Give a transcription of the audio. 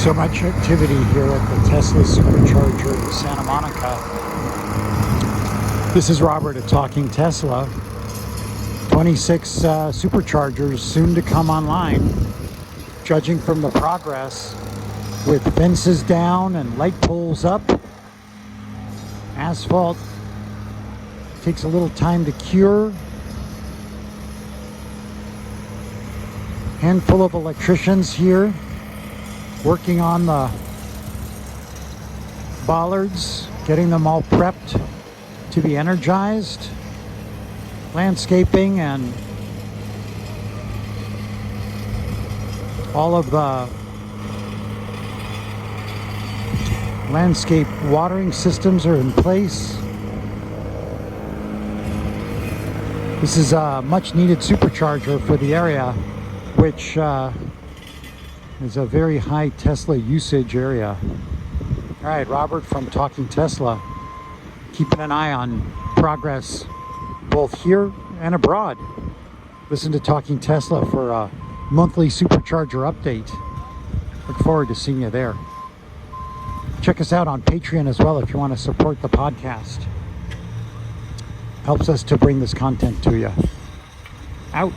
So much activity here at the Tesla Supercharger in Santa Monica. This is Robert at Talking Tesla. 26 Superchargers soon to come online. Judging from the progress, with fences down and light poles up, asphalt takes a little time to cure. Handful of electricians here working on the bollards, getting them all prepped to be energized. Landscaping and all of the landscape watering systems are in place. This is a much needed supercharger for the area, which is a very high Tesla usage area. All right, Robert from Talking Tesla, keeping an eye on progress both here and abroad. Listen to Talking Tesla for a monthly supercharger update. Look forward to seeing you there. Check us out on Patreon as well if you want to support the podcast. Helps us to bring this content to you. Out.